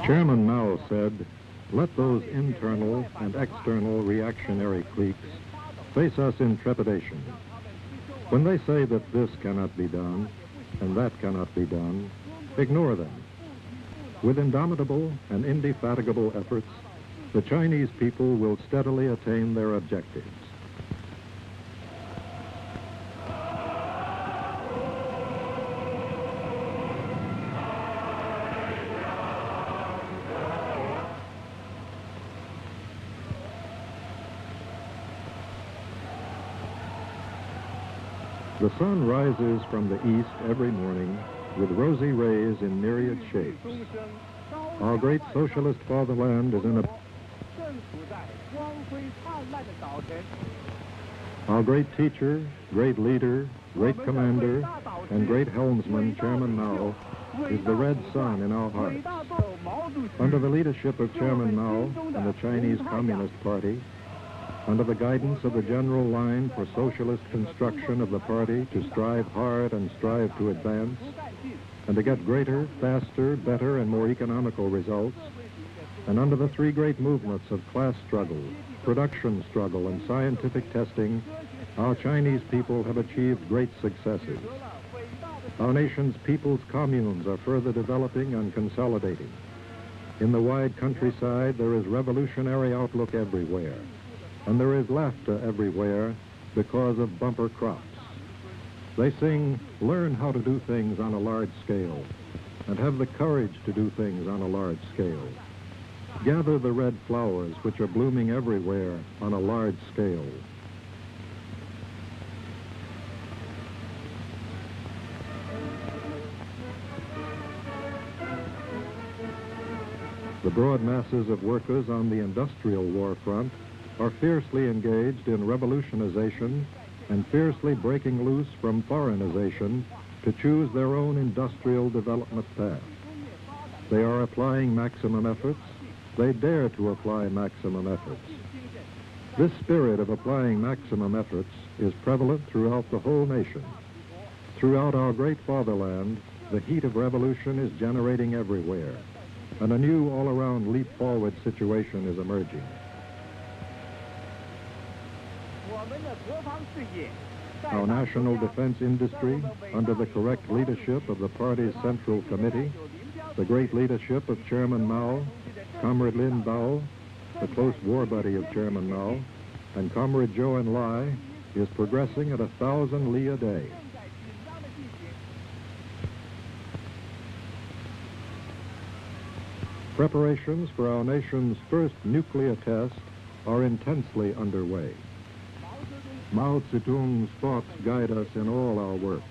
Chairman Mao said, "Let those internal and external reactionary cliques face us in trepidation. When they say that this cannot be done and that cannot be done, ignore them. With indomitable and indefatigable efforts, the Chinese people will steadily attain their objectives." The sun rises from the east every morning with rosy rays in myriad shapes. Our great socialist fatherland is in a... Our great teacher, great leader, great commander, and great helmsman, Chairman Mao, is the red sun in our hearts. Under the leadership of Chairman Mao and the Chinese Communist Party, under the guidance of the general line for socialist construction of the party to strive hard and strive to advance, and to get greater, faster, better, and more economical results, and under the three great movements of class struggle, production struggle, and scientific testing, our Chinese people have achieved great successes. Our nation's people's communes are further developing and consolidating. In the wide countryside, there is revolutionary outlook everywhere, and there is laughter everywhere because of bumper crops. They sing, "Learn how to do things on a large scale, and have the courage to do things on a large scale. Gather the red flowers which are blooming everywhere on a large scale." The broad masses of workers on the industrial war front are fiercely engaged in revolutionization and fiercely breaking loose from foreignization to choose their own industrial development path. They are applying maximum efforts. They dare to apply maximum efforts. This spirit of applying maximum efforts is prevalent throughout the whole nation. Throughout our great fatherland, the heat of revolution is generating everywhere, and a new all-around leap-forward situation is emerging. Our national defense industry, under the correct leadership of the party's Central Committee, the great leadership of Chairman Mao, Comrade Lin Bao, the close war buddy of Chairman Mao, and Comrade Zhou Enlai, is progressing at 1,000 li a day. Preparations for our nation's first nuclear test are intensely underway. Mao Zedong's thoughts guide us in all our work.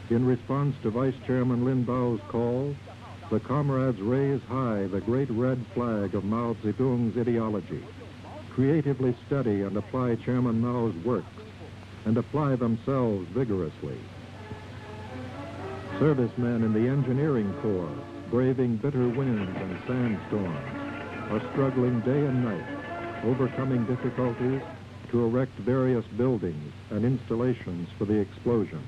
In response to Vice Chairman Lin Bao's call, the comrades raise high the great red flag of Mao Zedong's ideology, creatively study and apply Chairman Mao's works, and apply themselves vigorously. Servicemen in the engineering corps, braving bitter winds and sandstorms, are struggling day and night, overcoming difficulties to erect various buildings and installations for the explosion.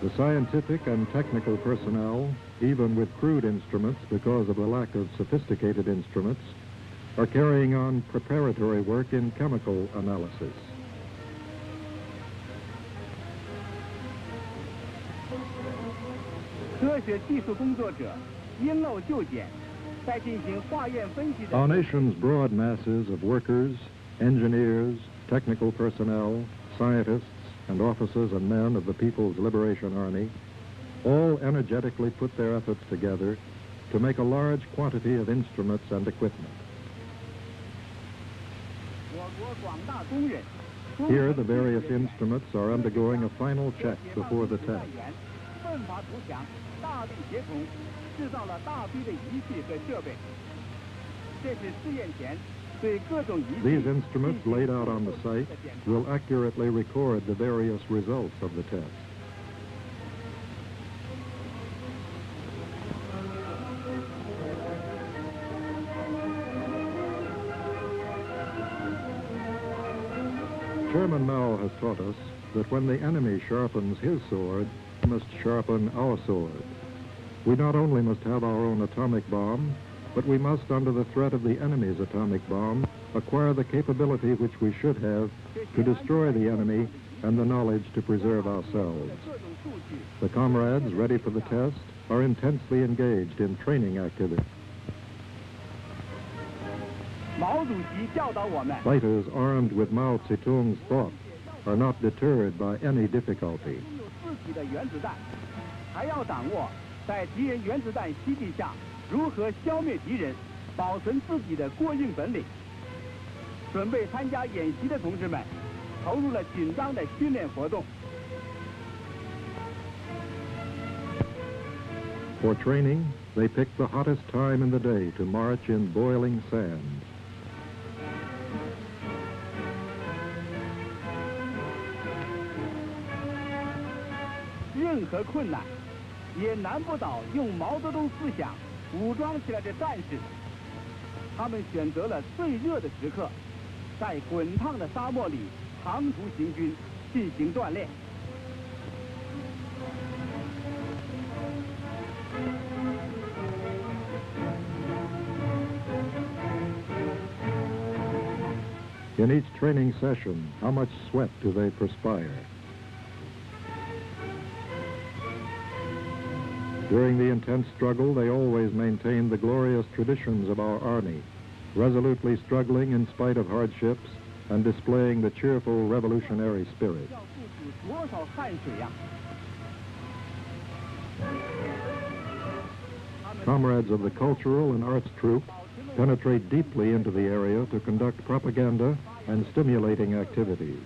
The scientific and technical personnel, even with crude instruments because of the lack of sophisticated instruments, are carrying on preparatory work in chemical analysis. Our nation's broad masses of workers, engineers, technical personnel, scientists, and officers and men of the People's Liberation Army all energetically put their efforts together to make a large quantity of instruments and equipment. Here, the various instruments are undergoing a final check before the test. These instruments laid out on the site will accurately record the various results of the test. Chairman Mao has taught us that when the enemy sharpens his sword, we must sharpen our sword. We not only must have our own atomic bomb, but we must, under the threat of the enemy's atomic bomb, acquire the capability which we should have to destroy the enemy and the knowledge to preserve ourselves. The comrades ready for the test are intensely engaged in training activities. Fighters armed with Mao Zedong's thought are not deterred by any difficulty. For training, they pick the hottest time in the day to march in boiling sand. In each training session, how much sweat do they perspire? During the intense struggle, they always maintained the glorious traditions of our Army, resolutely struggling in spite of hardships and displaying the cheerful revolutionary spirit. Comrades of the cultural and arts troop penetrate deeply into the area to conduct propaganda and stimulating activities.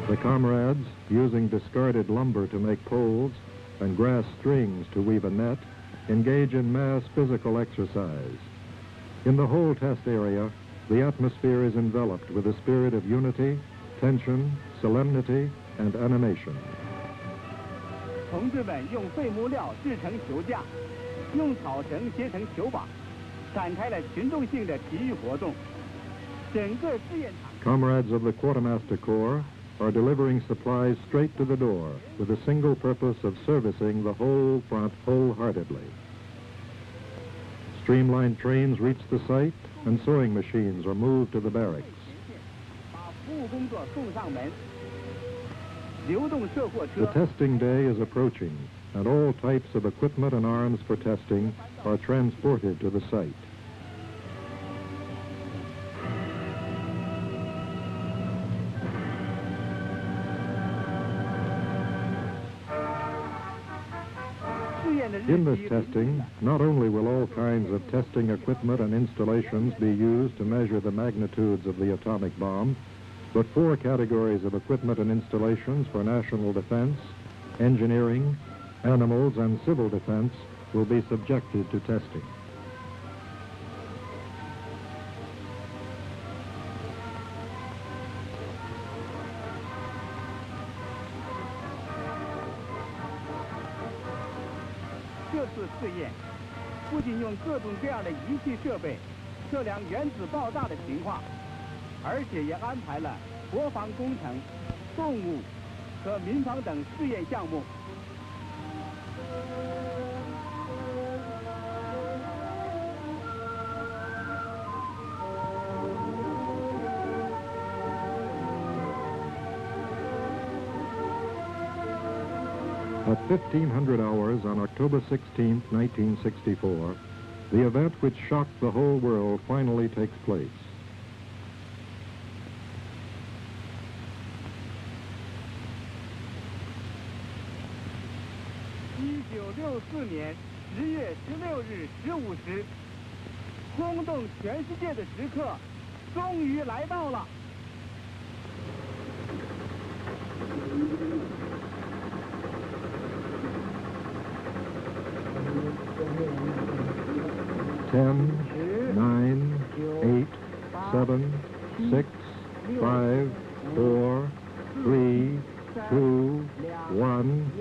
The comrades, using discarded lumber to make poles and grass strings to weave a net, engage in mass physical exercise. In the whole test area, the atmosphere is enveloped with a spirit of unity, tension, solemnity, and animation. Comrades of the Quartermaster Corps are delivering supplies straight to the door with the single purpose of servicing the whole front wholeheartedly. Streamlined trains reach the site and sewing machines are moved to the barracks. The testing day is approaching, and all types of equipment and arms for testing are transported to the site. In this testing, not only will all kinds of testing equipment and installations be used to measure the magnitudes of the atomic bomb, but 4 categories of equipment and installations for national defense, engineering, animals, and civil defense will be subjected to testing. 1500 hours on October 16, 1964, the event which shocked the whole world finally takes place. Ten, 9, 8, 7, 6, 5, 4, 3, 2, 1.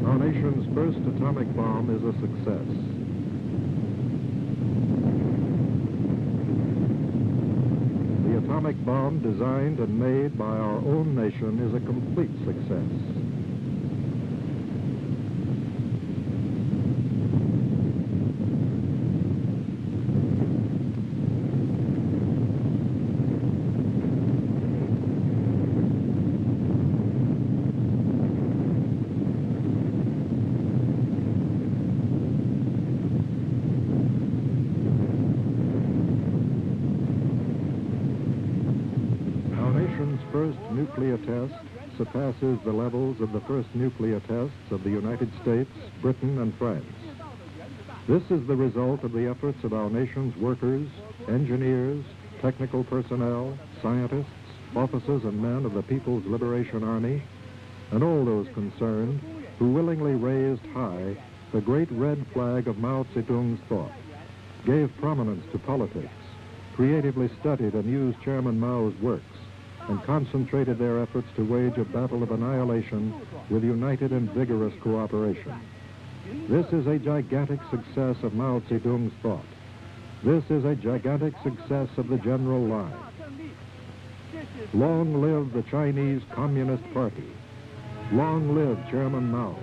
Our nation's first atomic bomb is a success. The atomic bomb designed and made by our own nation is a complete success. First nuclear test surpasses the levels of the first nuclear tests of the United States, Britain, and France. This is the result of the efforts of our nation's workers, engineers, technical personnel, scientists, officers and men of the People's Liberation Army, and all those concerned who willingly raised high the great red flag of Mao Zedong's thought, gave prominence to politics, creatively studied and used Chairman Mao's works, and concentrated their efforts to wage a battle of annihilation with united and vigorous cooperation. This is a gigantic success of Mao Zedong's thought. This is a gigantic success of the general line. Long live the Chinese Communist Party. Long live Chairman Mao.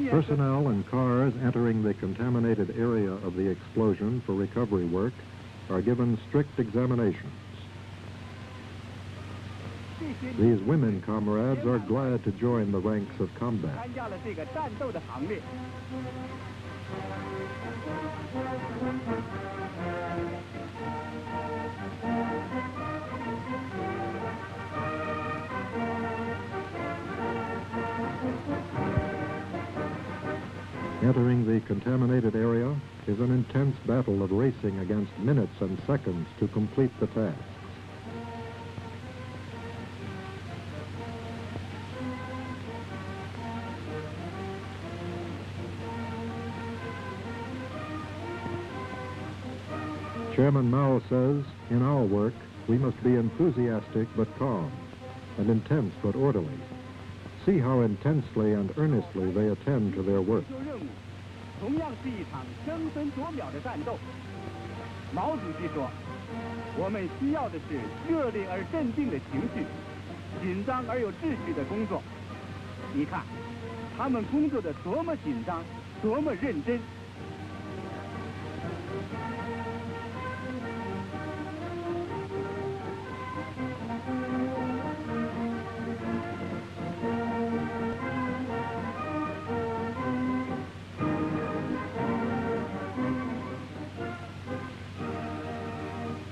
Personnel and cars entering the contaminated area of the explosion for recovery work are given strict examinations. These women comrades are glad to join the ranks of combat. Entering the contaminated area is an intense battle of racing against minutes and seconds to complete the task. Chairman Mao says, in our work, we must be enthusiastic but calm, and intense but orderly. See how intensely and earnestly they attend to their work.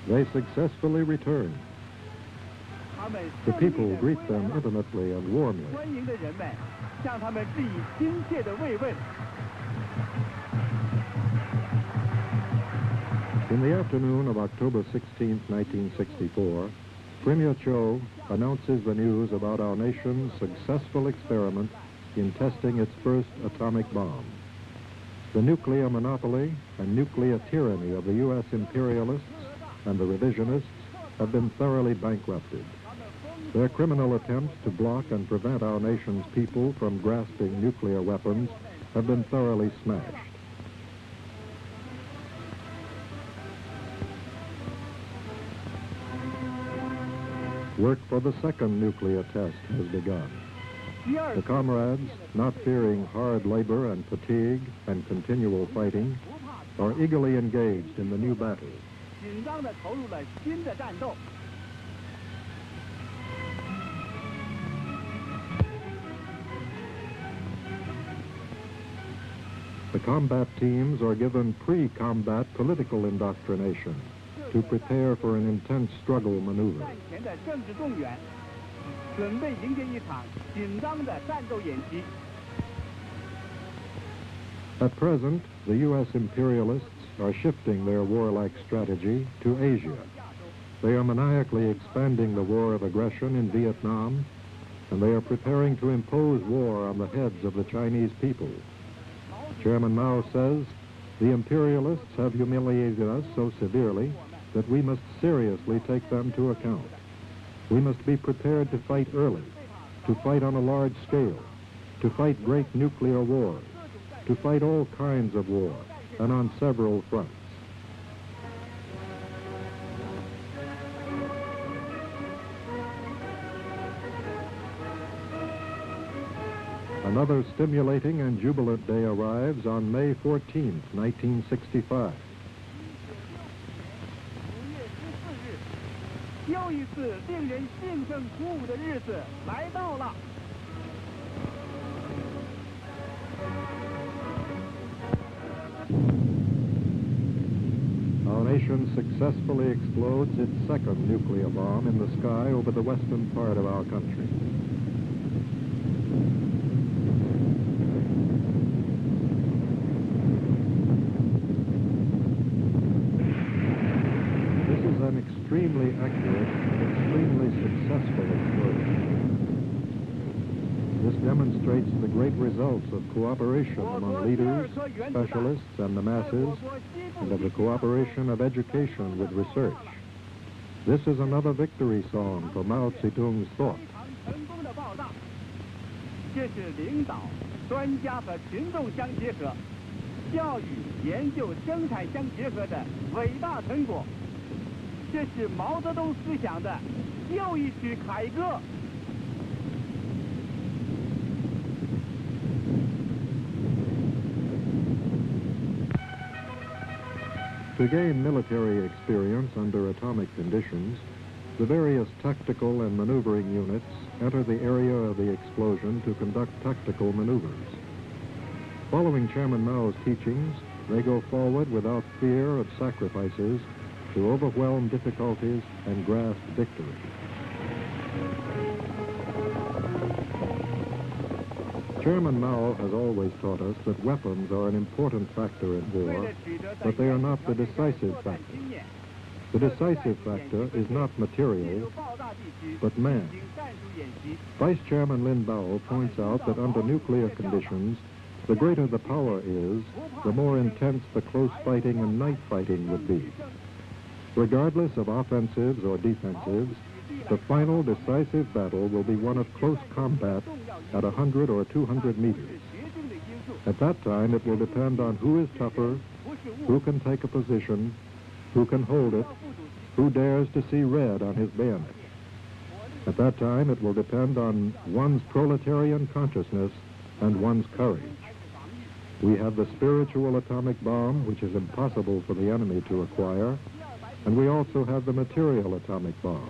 They successfully return. The people greet them intimately and warmly. In the afternoon of October 16, 1964, Premier Cho announces the news about our nation's successful experiment in testing its first atomic bomb. The nuclear monopoly and nuclear tyranny of the U.S. imperialists and the revisionists have been thoroughly bankrupted. Their criminal attempts to block and prevent our nation's people from grasping nuclear weapons have been thoroughly smashed. Work for the second nuclear test has begun. The comrades, not fearing hard labor and fatigue and continual fighting, are eagerly engaged in the new battle. The combat teams are given pre-combat political indoctrination to prepare for an intense struggle maneuver. At present, the U.S. imperialists are shifting their warlike strategy to Asia. They are maniacally expanding the war of aggression in Vietnam, and they are preparing to impose war on the heads of the Chinese people. Chairman Mao says, the imperialists have humiliated us so severely that we must seriously take them to account. We must be prepared to fight early, to fight on a large scale, to fight great nuclear wars, to fight all kinds of war, and on several fronts. Another stimulating and jubilant day arrives on May 14, 1965. Our nation successfully explodes its second nuclear bomb in the sky over the western part of our country. An extremely accurate and extremely successful explosion. This demonstrates the great results of cooperation among leaders, specialists, and the masses, and of the cooperation of education with research. This is another victory song for Mao Zedong's thought. 这是领导、专家和群众相结合、教育、研究、生产相结合的伟大成果。 这是毛泽东思想的又一曲凯歌。To gain military experience under atomic conditions, the various tactical and maneuvering units enter the area of the explosion to conduct tactical maneuvers. Following Chairman Mao's teachings, they go forward without fear of sacrifices to overwhelm difficulties and grasp victory. Chairman Mao has always taught us that weapons are an important factor in war, but they are not the decisive factor. The decisive factor is not material, but man. Vice Chairman Lin Bao points out that under nuclear conditions, the greater the power is, the more intense the close fighting and night fighting would be. Regardless of offensives or defensives, the final decisive battle will be one of close combat at 100 or 200 meters. At that time, it will depend on who is tougher, who can take a position, who can hold it, who dares to see red on his bayonet. At that time, it will depend on one's proletarian consciousness and one's courage. We have the spiritual atomic bomb, which is impossible for the enemy to acquire, and we also have the material atomic bomb.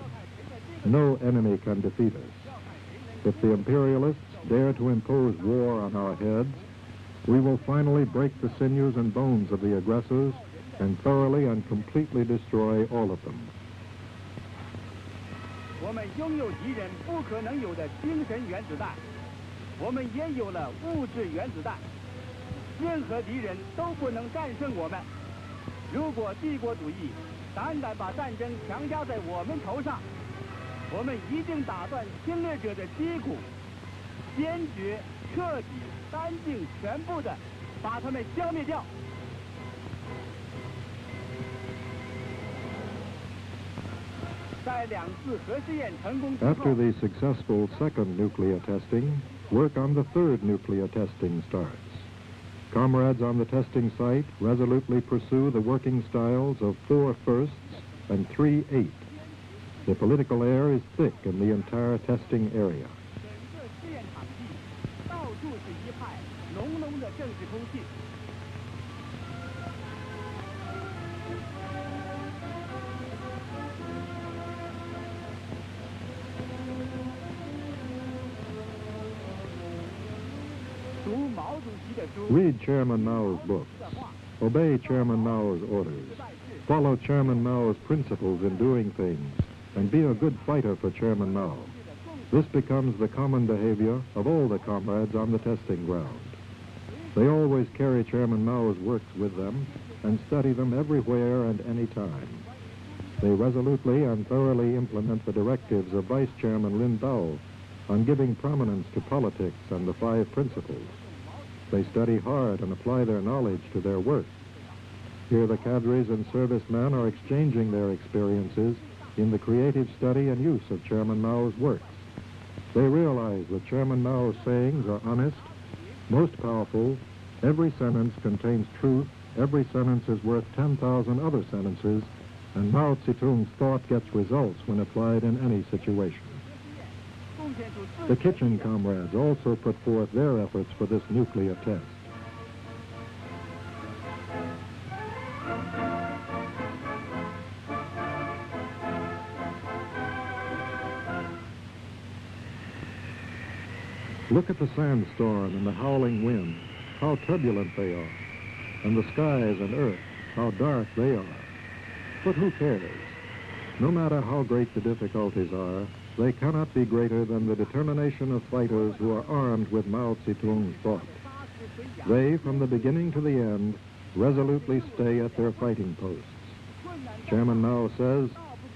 No enemy can defeat us. If the imperialists dare to impose war on our heads, we will finally break the sinews and bones of the aggressors and thoroughly and completely destroy all of them. 我们拥有敌人不可能有的精神原子弹，我们也有了物质原子弹，任何敌人都不能战胜我们。如果帝国主义 胆敢把战争强加在我们头上，我们一定打断侵略者的脊骨，坚决、彻底、干净、全部的把他们消灭掉。After the successful second nuclear testing, work on the third nuclear testing starts. Comrades on the testing site resolutely pursue the working styles of 4 firsts and 3 eighths. The political air is thick in the entire testing area. Read Chairman Mao's books. Obey Chairman Mao's orders. Follow Chairman Mao's principles in doing things, and be a good fighter for Chairman Mao. This becomes the common behavior of all the comrades on the testing ground. They always carry Chairman Mao's works with them and study them everywhere and any time. They resolutely and thoroughly implement the directives of Vice Chairman Lin Dao on giving prominence to politics and the 5 principles. They study hard and apply their knowledge to their work. Here the cadres and servicemen are exchanging their experiences in the creative study and use of Chairman Mao's works. They realize that Chairman Mao's sayings are honest, most powerful, every sentence contains truth, every sentence is worth 10,000 other sentences, and Mao Zedong's thought gets results when applied in any situation. The kitchen comrades also put forth their efforts for this nuclear test. Look at the sandstorm and the howling wind, how turbulent they are, and the skies and earth, how dark they are. But who cares? No matter how great the difficulties are, they cannot be greater than the determination of fighters who are armed with Mao Zedong's thought. They, from the beginning to the end, resolutely stay at their fighting posts. Chairman Mao says,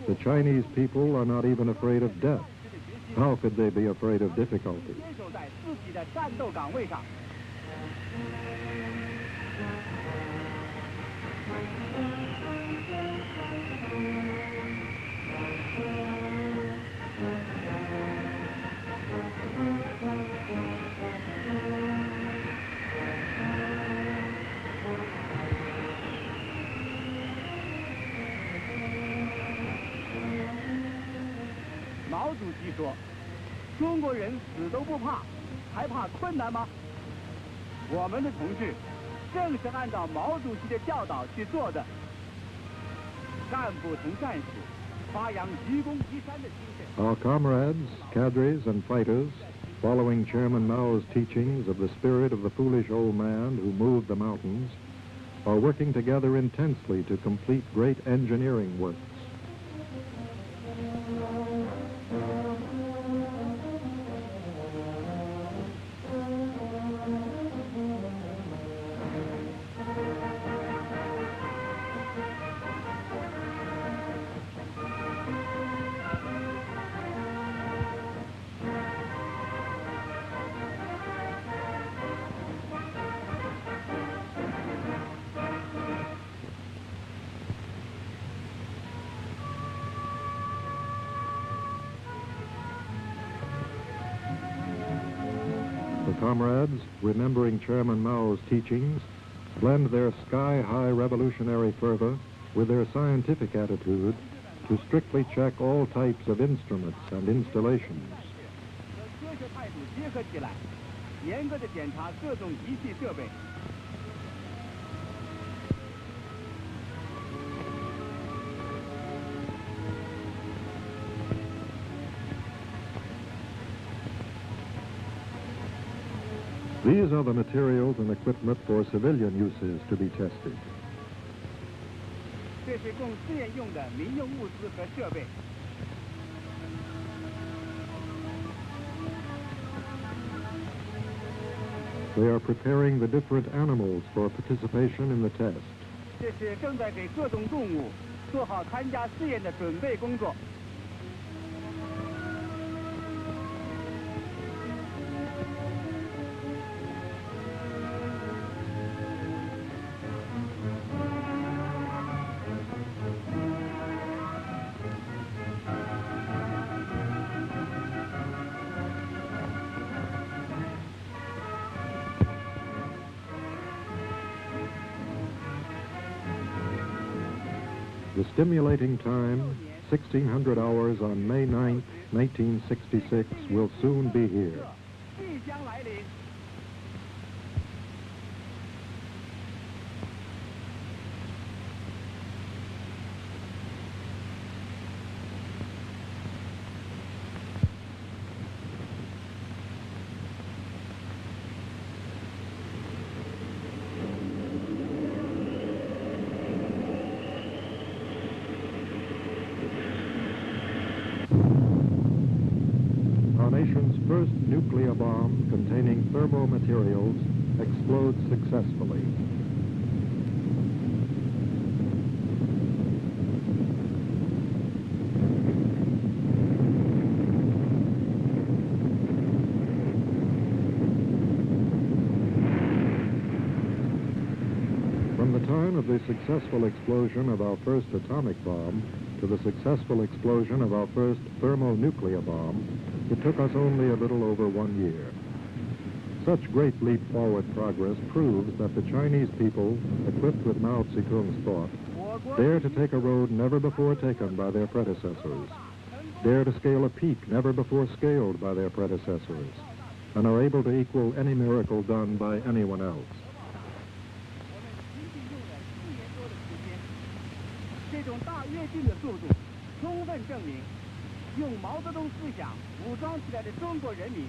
the Chinese people are not even afraid of death. How could they be afraid of difficulty? Mao 主席说：“中国人死都不怕，还怕困难吗？”我们的同志正是按照毛主席的教导去做的。干部同战士发扬愚公移山的精神。 Our comrades, cadres, and fighters, following Chairman Mao's teachings of the spirit of the foolish old man who moved the mountains, are working together intensely to complete great engineering works. The comrades, remembering Chairman Mao's teachings, blend their sky-high revolutionary fervor with their scientific attitude to strictly check all types of instruments and installations. 科学态度结合起来，严格的检查各种仪器设备。 These are the materials and equipment for civilian uses to be tested. 这是供试验用的民用物资和设备。 They are preparing the different animals for participation in the test. 这是正在给各种动物做好参加试验的准备工作。 The The stimulating time, 1600 hours on May 9th, 1966, will soon be here. 即将来临。 Our nation's first nuclear bomb containing thermomaterials explodes successfully. From the time of the successful explosion of our first atomic bomb to the successful explosion of our first thermonuclear bomb, it took us only a little over 1 year. Such great leap-forward progress proves that the Chinese people, equipped with Mao Zedong's thought, dare to take a road never before taken by their predecessors, dare to scale a peak never before scaled by their predecessors, and are able to equal any miracle done by anyone else. 这种大跃进的速度，充分证明，用毛泽东思想武装起来的中国人民，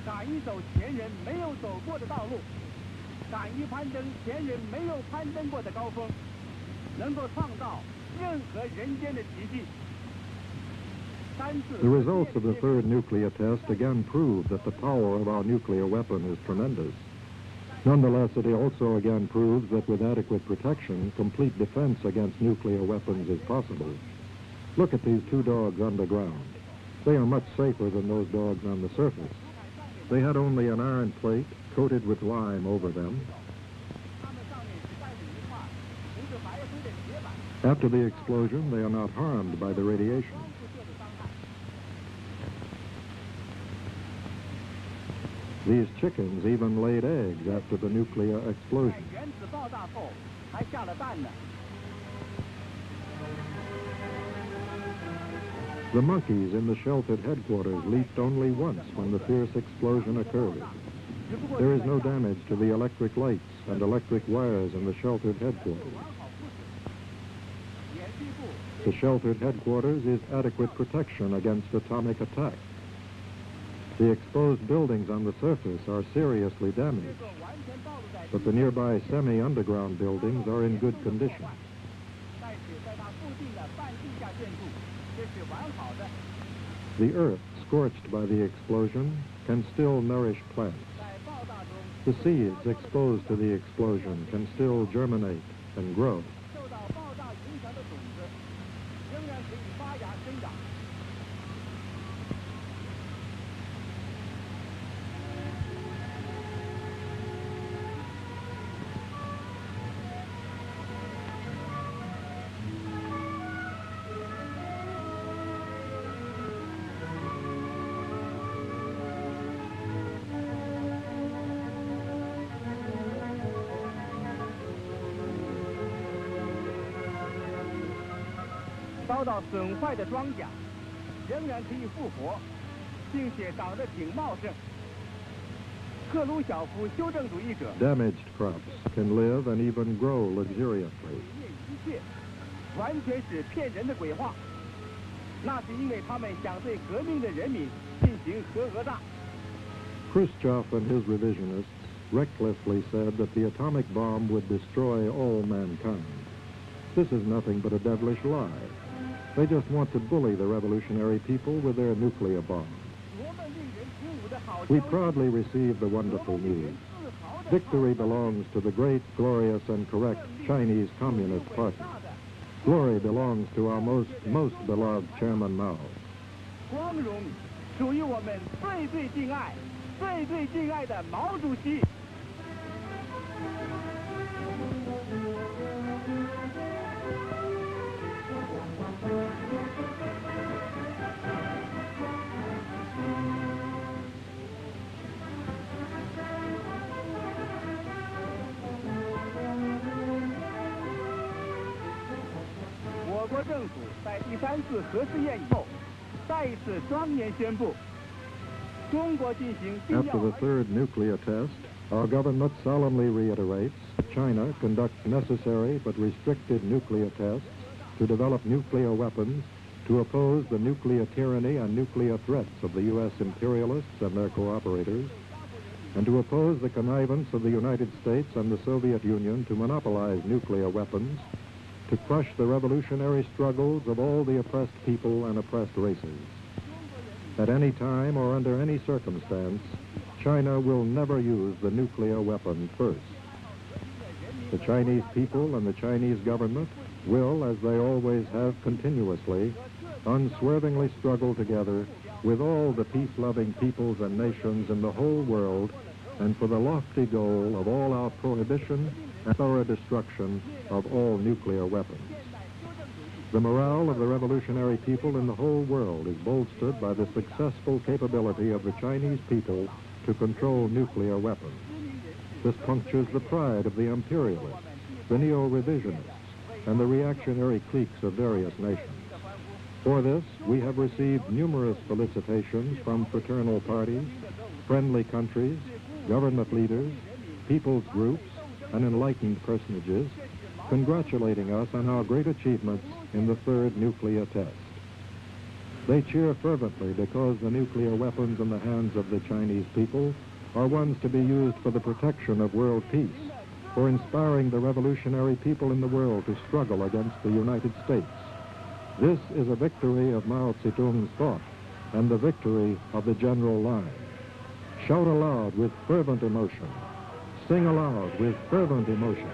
敢于走前人没有走过的道路，敢于攀登前人没有攀登过的高峰，能够创造任何人间的奇迹。 The results of the third nuclear test again prove that the power of our nuclear weapon is tremendous. Nonetheless, it also again proves that with adequate protection, complete defense against nuclear weapons is possible. Look at these two dogs underground. They are much safer than those dogs on the surface. They had only an iron plate coated with lime over them. After the explosion, they are not harmed by the radiation. These chickens even laid eggs after the nuclear explosion. 原子爆炸后还下了蛋呢。 The monkeys in the sheltered headquarters leaped only once when the fierce explosion occurred. There is no damage to the electric lights and electric wires in the sheltered headquarters. The sheltered headquarters is adequate protection against atomic attack. The exposed buildings on the surface are seriously damaged, but the nearby semi-underground buildings are in good condition. The earth, scorched by the explosion, can still nourish plants. The seeds exposed to the explosion can still germinate and grow. "遭到损坏的庄稼仍然可以复活，并且长得挺茂盛。克鲁晓夫修正主义者 Damaged crops can live and even grow luxuriantly. 一切完全是骗人的鬼话，那是因为他们想对革命的人民进行核讹诈。 Khrushchev and his revisionists recklessly said that the atomic bomb would destroy all mankind. This is nothing but a devilish lie. They just want to bully the revolutionary people with their nuclear bomb. We proudly receive the wonderful news. Victory belongs to the great, glorious, and correct Chinese Communist Party. Glory belongs to our most beloved Chairman Mao. 光荣属于我们最最敬爱、最最敬爱的毛主席。我国政府在第3次核试验以后，再一次庄严宣布，中国进行必要。 After the third nuclear test, our government solemnly reiterates that China conducts necessary but restricted nuclear tests to develop nuclear weapons to oppose the nuclear tyranny and nuclear threats of the U.S. imperialists and their cooperators, and to oppose the connivance of the United States and the Soviet Union to monopolize nuclear weapons, to crush the revolutionary struggles of all the oppressed people and oppressed races. At any time or under any circumstance, China will never use the nuclear weapon first. The Chinese people and the Chinese government will, as they always have continuously, unswervingly struggle together with all the peace-loving peoples and nations in the whole world, and for the lofty goal of all our prohibition and thorough destruction of all nuclear weapons. The morale of the revolutionary people in the whole world is bolstered by the successful capability of the Chinese people to control nuclear weapons. This punctures the pride of the imperialists, the neo-revisionists, and the reactionary cliques of various nations. For this, we have received numerous felicitations from fraternal parties, friendly countries, government leaders, people's groups, and enlightened personages, congratulating us on our great achievements in the third nuclear test. They cheer fervently because the nuclear weapons in the hands of the Chinese people are ones to be used for the protection of world peace, for inspiring the revolutionary people in the world to struggle against the United States. This is a victory of Mao Zedong's thought and the victory of the general line. Shout aloud with fervent emotion. Sing aloud with fervent emotion.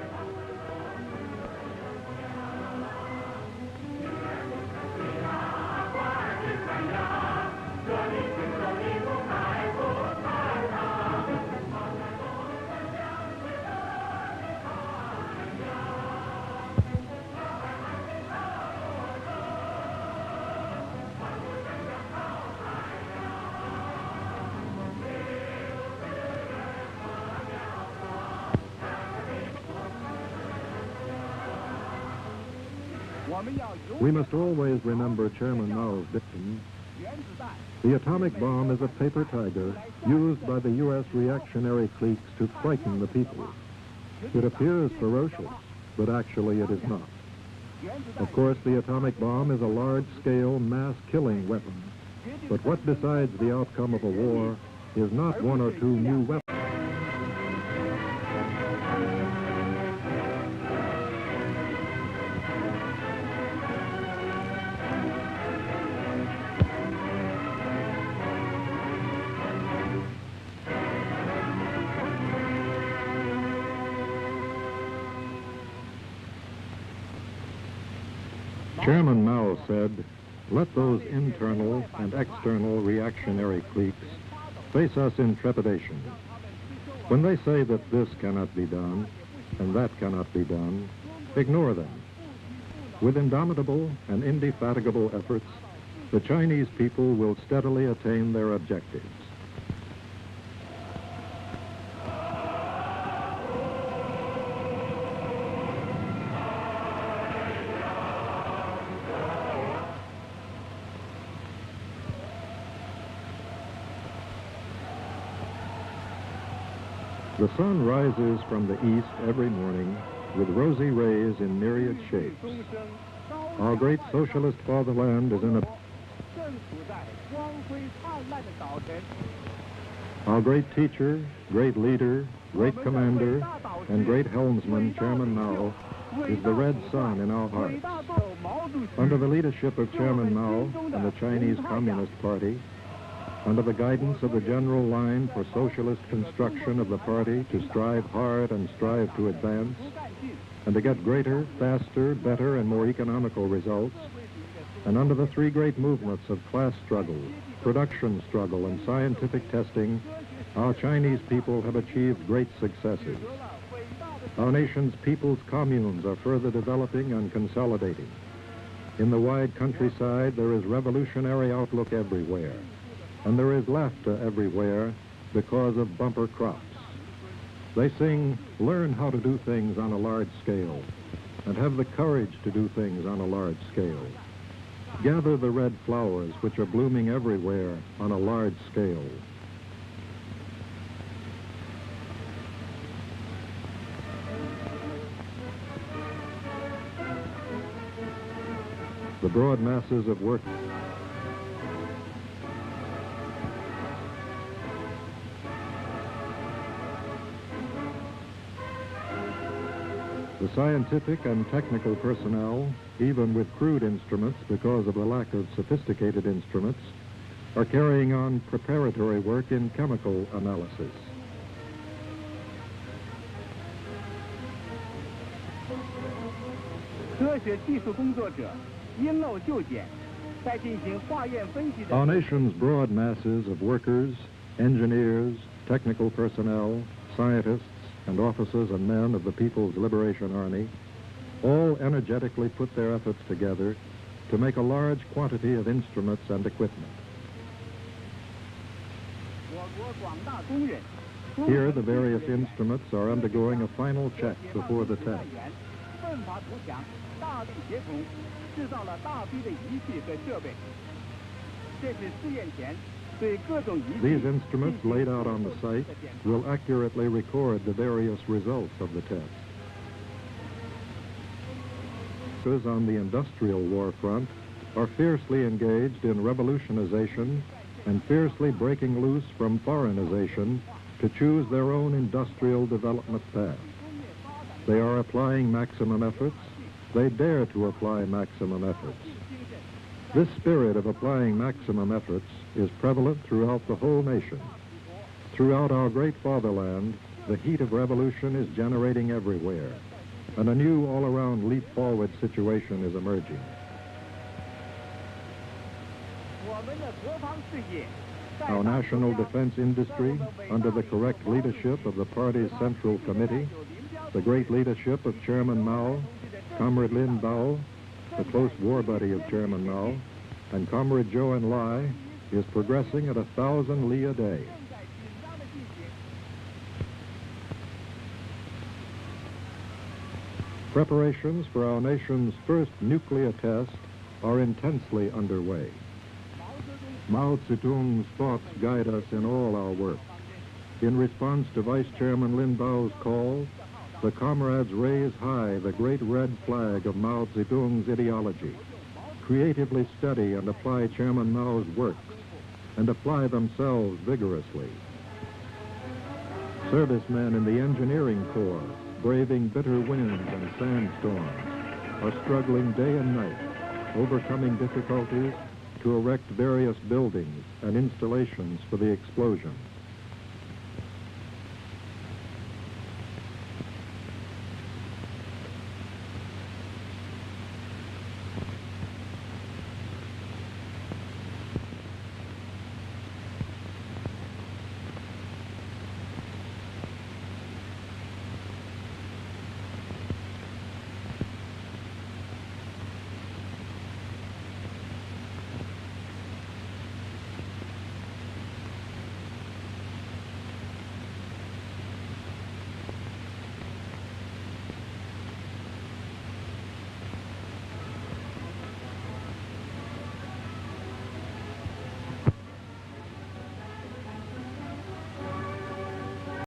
We must always remember Chairman Mao's dictum. The atomic bomb is a paper tiger used by the U.S. reactionary cliques to frighten the people. It appears ferocious, but actually it is not. Of course, the atomic bomb is a large-scale mass-killing weapon, but what decides the outcome of a war is not one or two new weapons. Chairman Mao said, "Let those internal and external reactionary cliques face us in trepidation. When they say that this cannot be done and that cannot be done, ignore them. With indomitable and indefatigable efforts, the Chinese people will steadily attain their objectives." The sun rises from the east every morning with rosy rays in myriad shapes. Our great socialist fatherland is in a... Our great teacher, great leader, great commander, and great helmsman, Chairman Mao, is the red sun in our hearts. Under the leadership of Chairman Mao and the Chinese Communist Party, under the guidance of the general line for socialist construction of the party to strive hard and strive to advance, and to get greater, faster, better, and more economical results, and under the three great movements of class struggle, production struggle, and scientific testing, our Chinese people have achieved great successes. Our nation's people's communes are further developing and consolidating. In the wide countryside, there is revolutionary outlook everywhere. And there is laughter everywhere because of bumper crops. They sing, "Learn how to do things on a large scale. and have the courage to do things on a large scale. Gather the red flowers which are blooming everywhere on a large scale. The broad masses of work. The scientific and technical personnel, even with crude instruments because of the lack of sophisticated instruments, are carrying on preparatory work in chemical analysis. Our nation's broad masses of workers, engineers, technical personnel, scientists, and officers and men of the People's Liberation Army all energetically put their efforts together to make a large quantity of instruments and equipment. Here, the various instruments are undergoing a final check before the test. These instruments laid out on the site will accurately record the various results of the test. Those on the industrial war front are fiercely engaged in revolutionization and fiercely breaking loose from foreignization to choose their own industrial development path. They are applying maximum efforts. They dare to apply maximum efforts. This spirit of applying maximum efforts is prevalent throughout the whole nation. Throughout our great fatherland, the heat of revolution is generating everywhere, and a new all-around leap-forward situation is emerging. Our national defense industry, under the correct leadership of the party's Central Committee, the great leadership of Chairman Mao, Comrade Lin Bao, the close war buddy of Chairman Mao, and Comrade Zhou Enlai, is progressing at 1,000 li a day. Preparations for our nation's first nuclear test are intensely underway. Mao Zedong's thoughts guide us in all our work. In response to Vice Chairman Lin Bao's call, the comrades raise high the great red flag of Mao Zedong's ideology, creatively study and apply Chairman Mao's works, and apply themselves vigorously. Servicemen in the engineering corps, braving bitter winds and sandstorms, are struggling day and night, overcoming difficulties to erect various buildings and installations for the explosion.